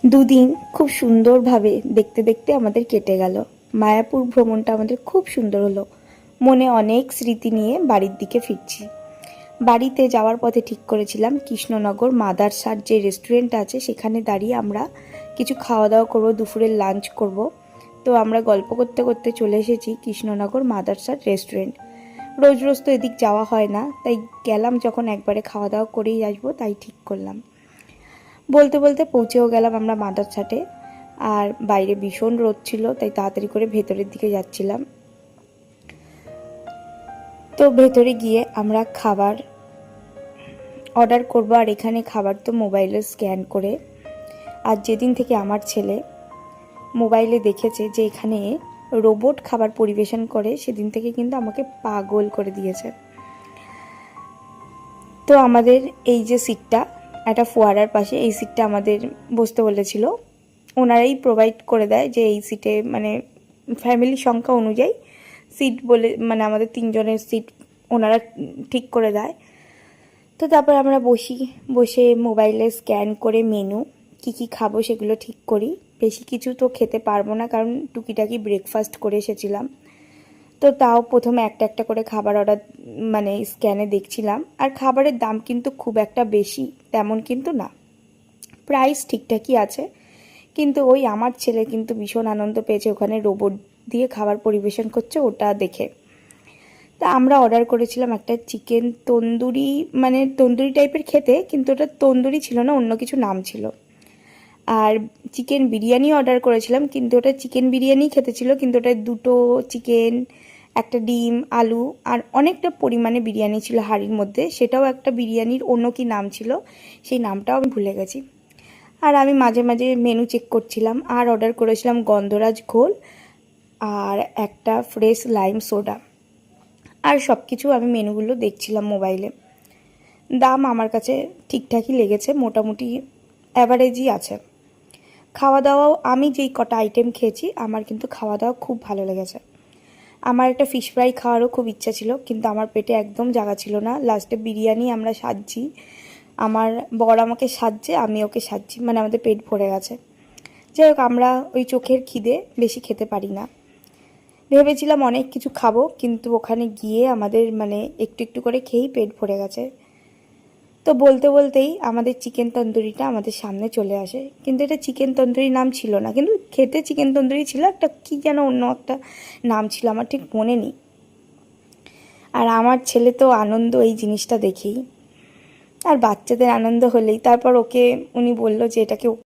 দুদিন খুব সুন্দরভাবে দেখতে দেখতে আমাদের কেটে গেল। মায়াপুর ভ্রমণটা আমাদের খুব সুন্দর হলো। মনে অনেক স্মৃতি নিয়ে বাড়ির দিকে ফিরছি। বাড়িতে যাওয়ার পথে ঠিক করেছিলাম কৃষ্ণনগর মাদারসার যে রেস্টুরেন্ট আছে সেখানে দাঁড়িয়ে আমরা কিছু খাওয়া দাওয়া করবো, দুপুরের লাঞ্চ করব। তো আমরা গল্প করতে করতে চলে এসেছি কৃষ্ণনগর মাদারসার রেস্টুরেন্ট। রোজ রোজ তো এদিক যাওয়া হয় না, তাই গেলাম যখন একবারে খাওয়া দাওয়া করেই আসবো, তাই ঠিক করলাম। বলতে বলতে পৌঁছেও গেলাম আমরা মাদারসাটে। আর বাইরে ভীষণ রোদ ছিল, তাই তাড়াতাড়ি করে ভেতরের দিকে যাচ্ছিলাম। তো ভেতরে গিয়ে আমরা খাবার অর্ডার করবো, আর এখানে খাবার তো মোবাইলে স্ক্যান করে। আর যেদিন থেকে আমার ছেলে মোবাইলে দেখেছে যে এখানে রোবট খাবার পরিবেশন করে, সেদিন থেকে কিন্তু আমাকে পাগল করে দিয়েছে। তো আমাদের এই যে সিটটা, একটা ফোয়ারার পাশে, এই সিটটা আমাদের বসতে বলেছিল। ওনারাই প্রোভাইড করে দেয় যে এই সিটে মানে ফ্যামিলি সংখ্যা অনুযায়ী সিট বলে, মানে আমাদের 3 জনের সিট ওনারা ঠিক করে দেয়। তো তারপর আমরা বসে মোবাইলে স্ক্যান করে মেনু কি কি খাবো সেগুলো ঠিক করি। বেশি কিছু তো খেতে পারবো না, কারণ টুকিটাকি ব্রেকফাস্ট করে এসেছিলাম। তো তাও প্রথমে একটা একটা করে খাবার অর্ডার মানে স্ক্যানে দেখছিলাম। আর খাবারের দাম কিন্তু খুব একটা বেশি তেমন কিন্তু না, প্রাইস ঠিকঠাকই আছে। কিন্তু ওই আমার ছেলে কিন্তু ভীষণ আনন্দ পেয়েছে ওখানে রোবট দিয়ে খাবার পরিবেশন করছে ওটা দেখে। তা আমরা অর্ডার করেছিলাম একটা চিকেন তন্দুরি, মানে তন্দুরি টাইপের খেতে, কিন্তু ওটা তন্দুরি ছিল না, অন্য কিছু নাম ছিল। আর চিকেন বিরিয়ানি অর্ডার করেছিলাম, কিন্তু ওটা চিকেন বিরিয়ানি খেতে ছিল, কিন্তু ওটা 2টো চিকেন, একটা ডিম, আলু আর অনেকটা পরিমাণে বিরিয়ানি ছিল হাঁড়ির মধ্যে। সেটাও একটা বিরিয়ানির অন্য কি নাম ছিল, সেই নামটাও আমি ভুলে গেছি। আর আমি মাঝে মাঝে মেনু চেক করছিলাম। আর অর্ডার করেছিলাম গন্ধরাজ ঘোল আর একটা ফ্রেশ লাইম সোডা। আর সব কিছু আমি মেনুগুলো দেখছিলাম মোবাইলে। দাম আমার কাছে ঠিকঠাকই লেগেছে, মোটামুটি অ্যাভারেজই আছে। খাওয়া দাওয়াও আমি যেই কটা আইটেম খেয়েছি আমার কিন্তু খাওয়া দাওয়া খুব ভালো লেগেছে। আমার একটা ফিশ ফ্রাই খাওয়ারও খুব ইচ্ছা ছিল, কিন্তু আমার পেটে একদম জায়গা ছিল না। লাস্টে বিরিয়ানি আমরা সাজছি, আমার বর আমাকে সাজছে, আমি ওকে সাজছি, মানে আমাদের পেট ভরে গেছে। যাই হোক, আমরা ওই চোখের খিদে বেশি খেতে পারি না। ভেবেছিলাম অনেক কিছু খাবো, কিন্তু ওখানে গিয়ে আমাদের মানে একটু একটু করে খেয়েই পেট ভরে গেছে। তো বলতে বলতেই আমাদের চিকেন তন্দুরিটা আমাদের সামনে চলে আসে, কিন্তু এটা চিকেন তন্দুরি নাম ছিল না, কিন্তু খেতে চিকেন তন্দুরি ছিল, একটা কি যেন অন্য একটা নাম ছিল, আমার ঠিক মনে নেই। আর আমার ছেলে তো আনন্দ এই জিনিসটা দেখেই। আর বাচ্চাদের আনন্দ হলেই তারপর ওকে উনি বলল যে এটাকে